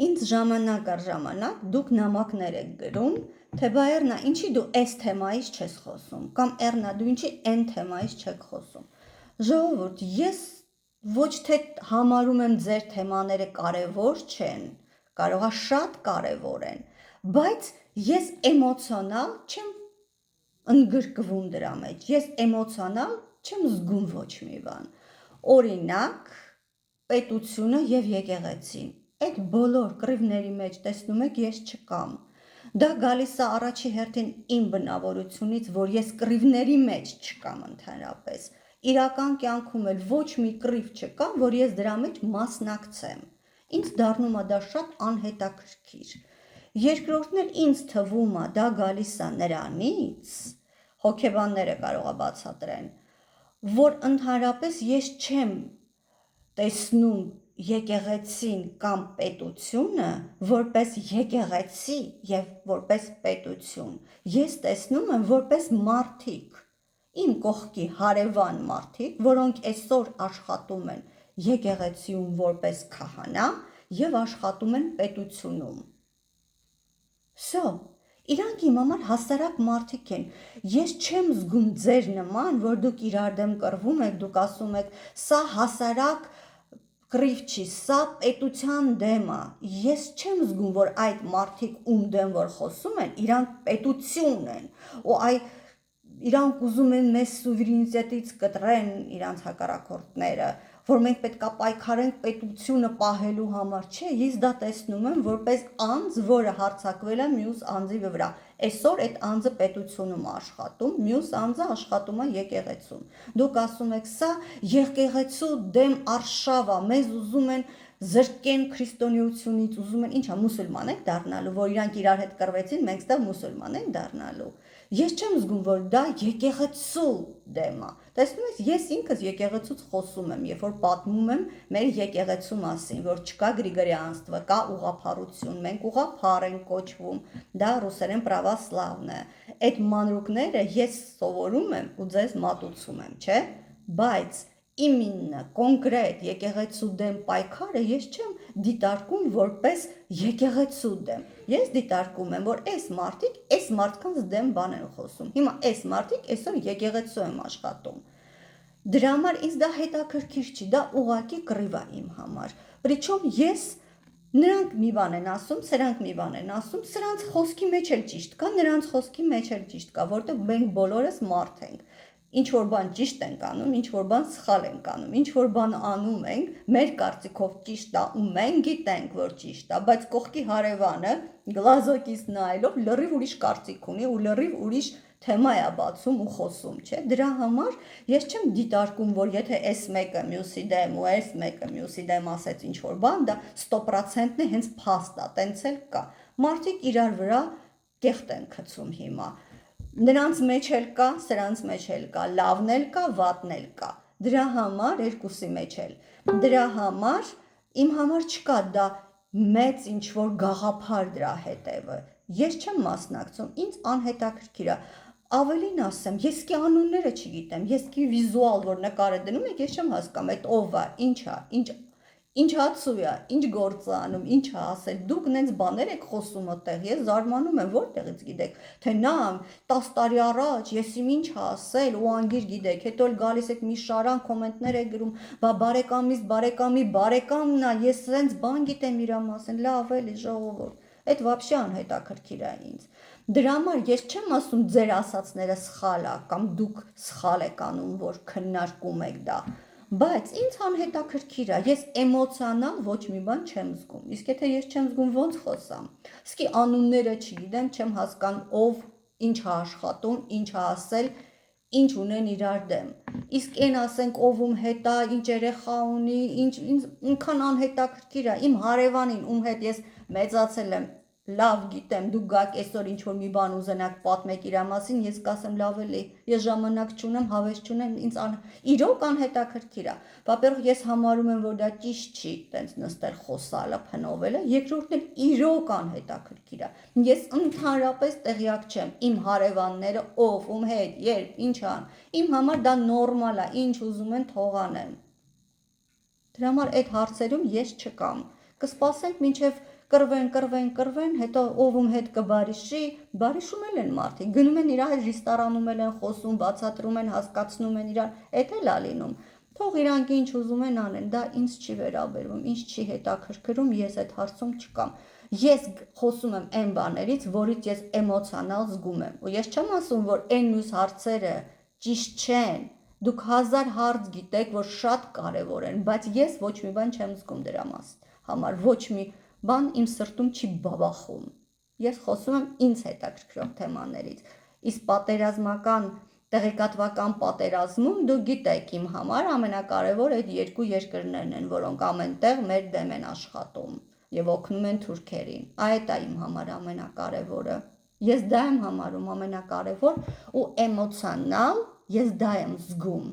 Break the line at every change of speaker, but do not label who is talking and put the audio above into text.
ինձ ժամանակ առ ժամանակ դուք նամակներ եք գրում, թե բա Էռնա, ինչի դու այս թեմայից չես խոսում, կամ Էռնա, դու ինչի այն թեմայից չեք խոսում։ Ժողովուրդ, ես ոչ թե համարում եմ ձեր թեմաները կարևոր չեն, կարող է շատ կարևոր են, բայց ես էմոցիոնալ չեմ ընդգրկվում դրա մեջ, ես էմոցիոնալ չեմ զգում ոչ մի բան։ Օրինակ, պետությունը եւ եկեղեցին, այդ բոլոր կռիվների մեջ տեսնում եք ես չկամ։ Դա գալիս է առաջի հերթին իմ բնավորությունից, որ ես կռիվների մեջ չկամ ընդհանրապես։ Իրական կյանքում էլ ոչ մի կռիվ չկա, որ ես դրա մեջ մասնակցեմ։ Ինձ դառնում է դա շատ անհետաքրքիր։ Երկրորդն էլ ինձ թվում է դա գալիս է նրանից, հոգեբանները կարող է բացատրեն, որ ընդհանրապես ես չեմ տեսնում եկեղեցին կամ պետությունը որպես եկեղեցի եւ որպես պետություն։ Ես տեսնում եմ որպես մարդիկ, իմ կողքի հարևան մարդիկ, որոնք այսօր աշխատում են եկեղեցիում որպես քահանա եւ աշխատում են պետությունում։ Իրանք իմ համար հասարակ մարդիկ են։ Ես չեմ զգում ձեր նման, որ դուք իրար դեմ կռվում եք, դուք ասում եք, սա հասարակ կռիվ չի, սա պետության դեմ է։ Ես չեմ զգում, որ այդ մարդիկ ում դեմ որ խոսում են, իրանք պետություն են, իրանք ուզում են մեզ սուվերենիտետից կտրեն իրանց հակառակորդները, որ մենք պետք է պայքարենք պետությունը պահելու համար, չէ, ես դա տեսնում եմ որպես անձ, որը հարձակվել է մյուս անձի վրա։ Այսօր այդ անձը պետությունում է աշխատում, մյուս անձը աշխատում է եկեղեցում։ Դուք ասում եք, սա եկեղեցու դեմ արշավ է, մեզ ուզում են զրկեն քրիստոնեությունից, ուզում են ինչա մուսուլման ենք դառնալու, որ իրանք իրար հետ կռվեցին, մենք ստեղ մուսուլման ենք դառնալու։ Ես չեմ զգում, որ դա եկեղեցու դեմ է։ Տեսնում ես, ես ինքս եկեղեցուց խոսում եմ, երբ որ պատմում եմ մեր եկեղեցու մասին, որ չկա Գրիգորիանство, կա ուղղափառություն, մենք ուղղափառ ենք կոչվում, դա ռուսերեն պրավասլավն է։ Այդ մանրուքները ես սովորում եմ ու ձեզ մատուցում եմ, չէ՞։ Բայց իմինը կոնկրետ եկեղեցու դեմ պայքարը ես չեմ դիտարկում որպես եկեղեցու դեմ։ Ես դիտարկում եմ, որ այս մարդիկ այս մարդկանց դեմ բան են խոսում։ Հիմա այս մարդիկ այսօր եկեղեցու են աշխատում։ Դրա համար ինձ դա հետաքրքիր չի, դա ուղղակի կռիվ է իմ համար։ Պրիչոմ ես նրանք մի բան են ասում, սրանք մի բան են ասում, սրանց խոսքի մեջ էլ ճիշտ կա, նրանց խոսքի մեջ էլ ճիշտ կա, որտեղ մենք բոլորս մարդ ենք։ Ինչ որ բան ճիշտ ենք անում, ինչ որ բան սխալ ենք անում, ինչ որ բան անում ենք, մեր կարծիքով ճիշտ է ու մենք գիտենք, որ ճիշտ է, բայց կողքի հարևանը գլազոկից նայելով լրիվ ուրիշ կարծիք ունի ու լրիվ ուրիշ թեմա է բացում ու խոսում, չէ։ Դրա համար ես չեմ դիտարկում, որ եթե այս մեկը մյուսի դեմ ու այս մեկը մյուսի դեմ ասեց ինչ որ բան, դա 100%-ն է, հենց փաստ է, տենց էլ կա։ Մարդիկ իրար վրա կեղտ են գցում հիմա։ Նրանց մեջ էլ կա, սրանց մեջ էլ կա, լավն էլ կա, վատն էլ կա։ Դրա համար երկուսի մեջ էլ։ Դրա համար իմ համար չկա դա մեծ ինչ որ գաղափար դրա հետևը։ Ես չեմ մասնակցում, ինձ անհետաքրքիր է։ Ավելին ասեմ, ես կի անունները չգիտեմ, ես կի վիզուալ որ նկարը դնում եք, ես չեմ հասկանում այդ ով է, ինչ է, ինչ հացու է, ինչ գործ է անում, ինչ է ասել, դուք նենց բաներ եք խոսում այդտեղ, ես զարմանում եմ, որտեղից գիտեք, թե նա 10 տարի առաջ ես իմ ինչ է ասել ու անգիր գիտեք, հետո էլ գալիս եք մի շարան կոմենտներ եք գրում, բա բարեկամից բարեկամի բարեկամն է, ես սենց բան գիտեմ իր մասին, լավ էլի ժողովուրդ, այդ вообще անհետաքրքիր է ինձ։ Դրա համար ես չեմ ասում ձեր ասածները սխալ է կամ դուք սխալ եք անում, որ քննարկում եք դա։ Բայց ինձ անհետաքրքիր է, ես էմոցիոնալ ոչ մի բան չեմ զգում, իսկ եթե ես չեմ զգում, ոնց խոսամ։ Իսկի անունները չգիտեմ, չեմ հասկանում ով ինչ է աշխատում, ինչ է ասել, ինչ ունեն իրար դեմ։ Իսկ այն ասենք ով ում հետ է, ինչ երեխա ունի, ինձ ինքան անհետաքրքիր է, իմ հարևանին, ում հետ ես մեծացել եմ, լավ գիտեմ, դուք գաք այսօր ինչ որ մի բան ուզենաք պատմեք իր մասին, ես կասեմ լավ էլի, ես ժամանակ չունեմ, հավես չունեմ, ինձ իրոք անհետաքրքիր է։ Վապերով ես համարում եմ, որ դա ճիշտ չի, տենց նստել խոսալը, փնովելը, երկրորդն էլ իրոք անհետաքրքիր է։ Ես ընդհանրապես տեղյակ չեմ, իմ հարևանները ով, ում հետ, երբ, ինչ ան, իմ համար դա նորմալ է, ինչ ուզում են թող անեն։ Դրա համար այդ հարցերում ես չկամ։ Կսպասենք մինչև կռվեն, հետո ով ում հետ կբարիշի, բարիշում են մարդիկ, գնում են իր հետ ռեստորանում են խոսում, բացատրում են, հասկացնում են իրար, էդ էլ ա լինում։ Թող իրանք ինչ ուզում են անեն, դա ինձ չի վերաբերվում, ինձ չի հետաքրքրում, ես այդ հարցում չկամ։ Ես խոսում եմ այն բաներից, որից ես էմոցիոնալ զգում եմ։ Ու ես չեմ ասում, որ այն մյուս հարցերը ճիշտ չեն։ Դուք հազար հարց գիտեք, որ շատ կարևոր են, բայց ես ոչ մի բան չեմ զգում դրա համար, ոչ մի բան իմ սրտում չի բաբախում։ Ես խոսում եմ ինձ հետաքրքրող թեմաներից։ Իսկ պատերազմական տեղեկատվական պատերազմում դուք գիտեք իմ համար ամենակարևոր այդ երկու երկրներն են, որոնք ամենտեղ մեր դեմ են աշխատում եւ օգնում են թուրքերին։ Այդ է իմ համար ամենակարևորը։ Ես դա եմ համարում ամենակարևոր ու էմոցիոնալ, ես դա եմ զգում։